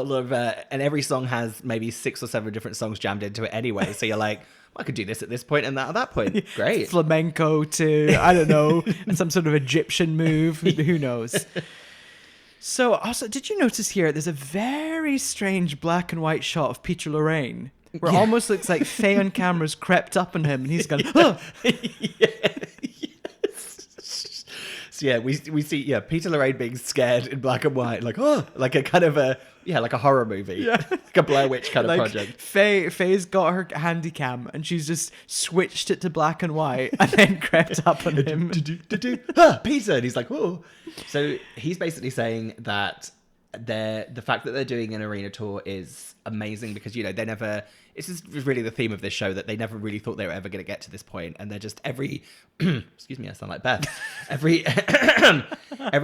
lot of and every song has maybe 6 or 7 different songs jammed into it anyway. So you're like, I could do this at this point and that at that point. Great. Flamenco to, I don't know, some sort of Egyptian move. Who knows? So also, did you notice here, there's a very strange black and white shot of Peter Lorraine where it almost looks like Faye on camera's crept up on him and he's gone, oh! So yeah, we see Peter Lorraine being scared in black and white, like like a kind of like a horror movie, like a Blair Witch kind of project. Faye's got her handy cam and she's just switched it to black and white and then crept up on him. Peter, and he's like, oh. So he's basically saying that the fact that they're doing an arena tour is amazing because they never. This is really the theme of this show, that they never really thought they were ever going to get to this point, and they're just every excuse me, I sound like Beth. Every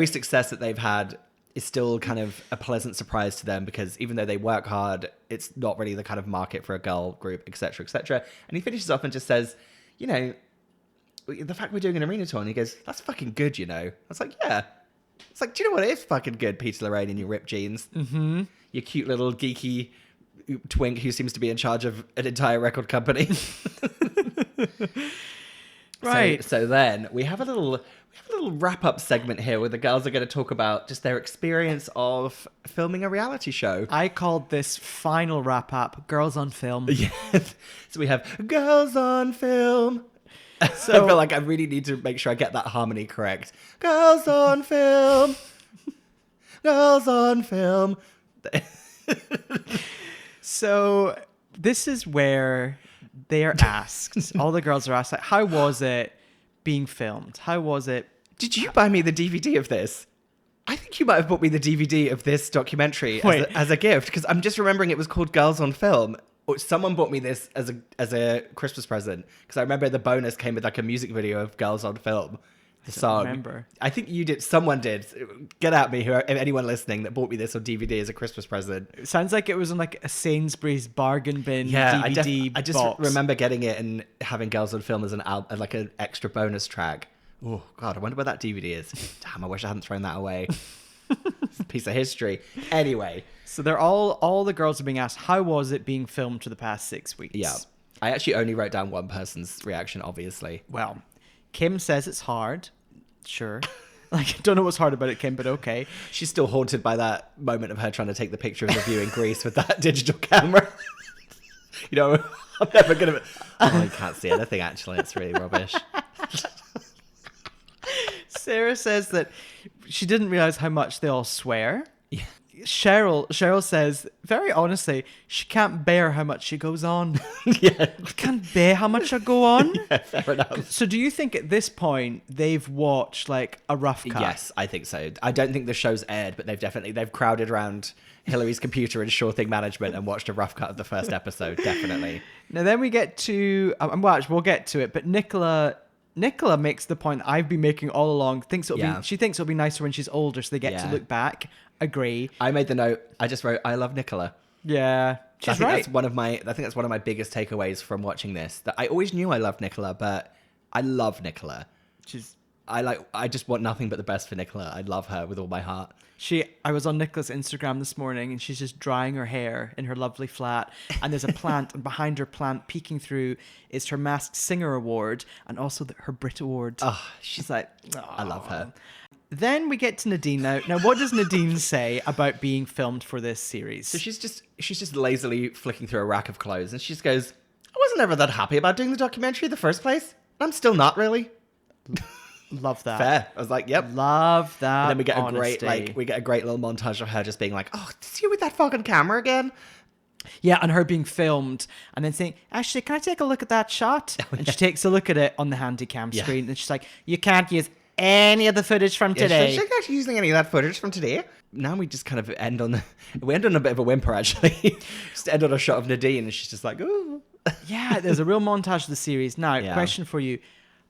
success that they've had is still kind of a pleasant surprise to them because even though they work hard, it's not really the kind of market for a girl group, etc., etc. And he finishes off and just says, the fact we're doing an arena tour, and he goes, that's fucking good, I was like, yeah. It's like, do you know what is fucking good, Peter Lorraine, in your ripped jeans? Mm-hmm. Your cute little geeky twink who seems to be in charge of an entire record company. Right. So then we have a little wrap-up segment here where the girls are going to talk about just their experience of filming a reality show. I called this final wrap-up Girls on Film. Yeah. So we have Girls on Film. So I feel like I really need to make sure I get that harmony correct. Girls on Film. Girls on Film. So this is where they are asked, all the girls are asked, like, how was it being filmed? How was it? Did you buy me the DVD of this? I think you might have bought me the DVD of this documentary as a gift, because I'm just remembering it was called Girls on Film. Or someone bought me this as a Christmas present, because I remember the bonus came with like a music video of Girls on Film. The song. Remember. I think you did. Someone did. Get at me, anyone listening that bought me this on DVD as a Christmas present. It sounds like it was on like a Sainsbury's bargain bin DVD I just box. remember getting it and having Girls on Film as like an extra bonus track. Oh God, I wonder where that DVD is. Damn, I wish I hadn't thrown that away. It's a piece of history. Anyway, so they're all the girls are being asked, how was it being filmed for the past 6 weeks? Yeah, I actually only wrote down one person's reaction. Obviously, well, Kim says it's hard. Sure. Like, I don't know what's hard about it, Kim, but okay. She's still haunted by that moment of her trying to take the picture of the view in Greece with that digital camera. I'm never going to... Oh, I can't see anything, actually. It's really rubbish. Sarah says that she didn't realize how much they all swear. Yeah. Cheryl says, very honestly, she can't bear how much she goes on. Yeah. I can't bear how much I go on. Yeah, fair enough. So do you think at this point they've watched like a rough cut? Yes, I think so. I don't think the show's aired, but they've crowded around Hillary's computer in Sure Thing Management and watched a rough cut of the first episode, definitely. Now then we get to, we'll get to it, but Nicola makes the point I've been making all along. She thinks it'll be nicer when she's older, so they get to look back. Agree. I made the note. I just wrote, "I love Nicola." Yeah, she's right. I think that's one of my biggest takeaways from watching this. That I always knew I loved Nicola, but I love Nicola. I just want nothing but the best for Nicola. I love her with all my heart. I was on Nicola's Instagram this morning and she's just drying her hair in her lovely flat, and there's a plant, and behind her plant peeking through is her Masked Singer award and also her Brit award. Oh, she's like, I love her. Then we get to Nadine now. Now, what does Nadine say about being filmed for this series? So she's just lazily flicking through a rack of clothes, and she just goes, "I wasn't ever that happy about doing the documentary in the first place. I'm still not really." Love that. Fair. I was like, "Yep, love that." And then we get honesty. we get a great little montage of her just being like, "Oh, is you with that fucking camera again?" Yeah, and her being filmed and then saying, "Actually, can I take a look at that shot?" And she takes a look at it on the handy cam screen, and she's like, "You can't use any of the footage from today." She's actually using any of that footage from today. Now we just kind of end on a bit of a whimper, actually. Just end on a shot of Nadine, and she's just like, "Ooh." Yeah, there's a real montage of the series. Now, Yeah. question for you.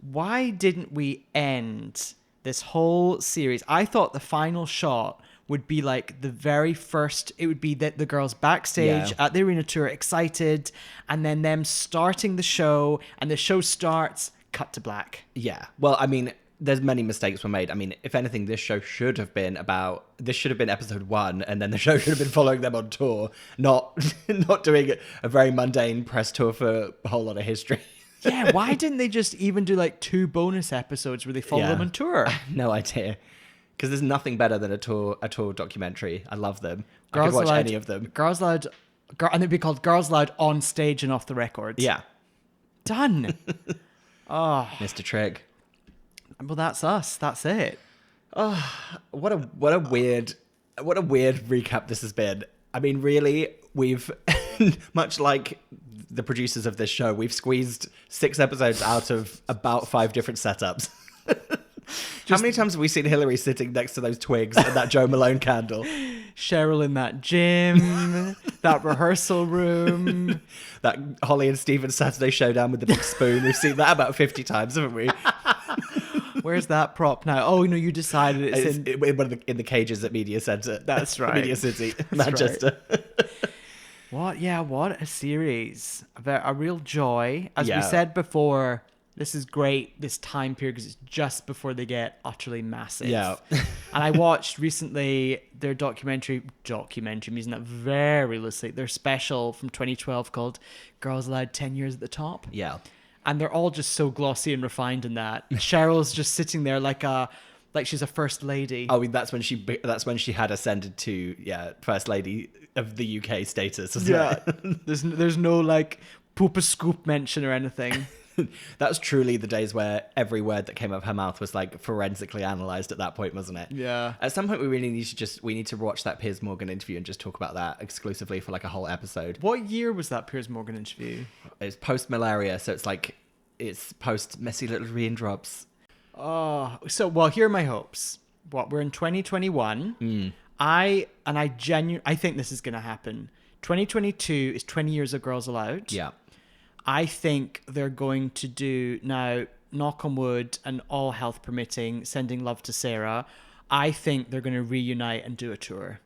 Why didn't we end this whole series? I thought the final shot would be like the very first, it would be the girls backstage at the arena tour, excited, and then them starting the show, and the show starts, cut to black. Yeah. Well, I mean, there's many mistakes were made. I mean, if anything, this should have been episode 1, and then the show should have been following them on tour, not doing a very mundane press tour for a whole lot of history. Yeah, why didn't they just even do like 2 bonus episodes where they follow them on tour? No idea. Because there's nothing better than a tour documentary. I love them. I Girls could watch Aloud, any of them. Girls Aloud, and it'd be called Girls Aloud on stage and off the records. Yeah. Done. Mr. Trigg. Well, that's us. That's it. What a weird recap this has been. I mean, really, we've much like the producers of this show, we've squeezed 6 episodes out of about 5 different setups. How many times have we seen Hillary sitting next to those twigs and that Joe Malone candle? Cheryl in that gym, that rehearsal room. That Holly and Stephen Saturday showdown with the big spoon. We've seen that about 50 times, haven't we? Where's that prop now? Oh, no, you decided it's in the cages at Media Centre. That's right. Media City, Manchester. Right. What a series. A real joy. As we said before, this is great, this time period, because it's just before they get utterly massive. Yeah. And I watched recently their documentary, I'm using that very loosely, their special from 2012 called Girls Aloud 10 Years at the Top. Yeah. And they're all just so glossy and refined in that. Cheryl's just sitting there like she's a first lady. Oh, that's when she had ascended to first lady of the UK status. There's no like poop a scoop mention or anything. That was truly the days where every word that came out of her mouth was like forensically analysed at that point, wasn't it? Yeah. At some point we really need to watch that Piers Morgan interview and just talk about that exclusively for like a whole episode. What year was that Piers Morgan interview? It's post-malaria, so it's post Messy Little Raindrops. Oh, so well, here are my hopes. We're in 2021. I think this is going to happen. 2022 is 20 years of Girls Aloud. Yeah. I think they're going to do now, knock on wood and all health permitting, sending love to Sarah. I think they're going to reunite and do a tour.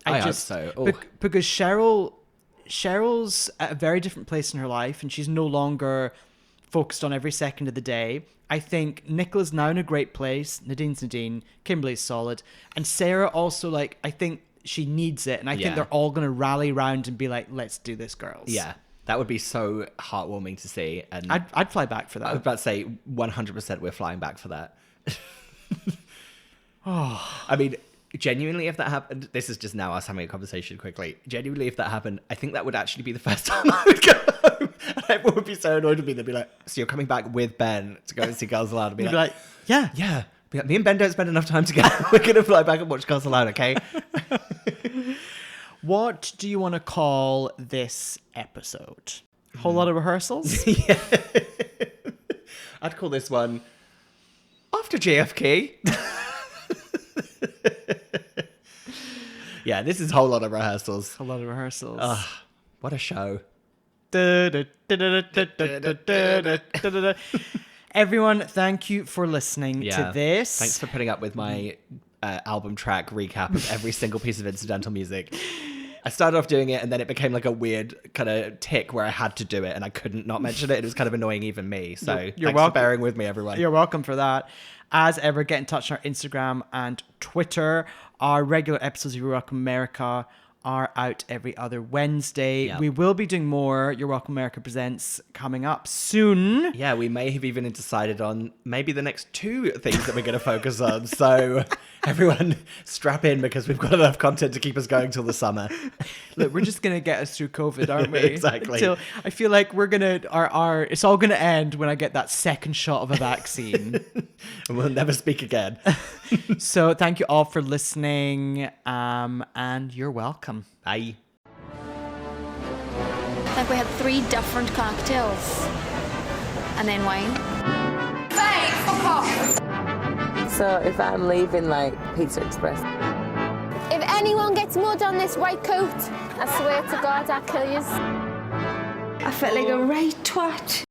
I hope so. Because Cheryl's at a very different place in her life, and she's no longer focused on every second of the day. I think Nicola's now in a great place. Nadine's Nadine. Kimberly's solid. And Sarah also, I think she needs it. And I think they're all going to rally around and be like, let's do this, girls. Yeah. That would be so heartwarming to see. And I'd fly back for that. I was about to say 100% we're flying back for that. I mean, genuinely, if that happened, this is just now us having a conversation quickly. Genuinely, if that happened, I think that would actually be the first time I would go home. And everyone would be so annoyed with me. They'd be like, so you're coming back with Ben to go and see Girls Aloud? And be like, yeah. Yeah. Yeah, me and Ben don't spend enough time together. We're going to fly back and watch Girls Aloud, okay? What do you want to call this episode? Whole lot of rehearsals? Yeah. I'd call this one After JFK. Yeah, this is a whole lot of rehearsals. A lot of rehearsals. What a show. Everyone, thank you for listening to this. Thanks for putting up with my album track recap of every single piece of incidental music. I started off doing it and then it became like a weird kind of tick where I had to do it and I couldn't not mention it. It was kind of annoying even me. So You're thanks welcome. for bearing with me, everyone. You're welcome for that. As ever, get in touch on our Instagram and Twitter. Our regular episodes of You're Welcome America are out every other Wednesday. Yep. We will be doing more You're Welcome America Presents coming up soon. Yeah, we may have even decided on maybe the next 2 things that we're going to focus on. So everyone strap in because we've got enough content to keep us going till the summer. Look, we're just going to get us through COVID, aren't we? Exactly. Until I feel like we're going to, it's all going to end when I get that second shot of a vaccine. And we'll never speak again. So thank you all for listening, and you're welcome. Bye. Like we had 3 different cocktails. And then wine. So if I'm leaving like Pizza Express, If anyone gets mud on this white coat, I swear to God I'll kill you. I felt like a right twat.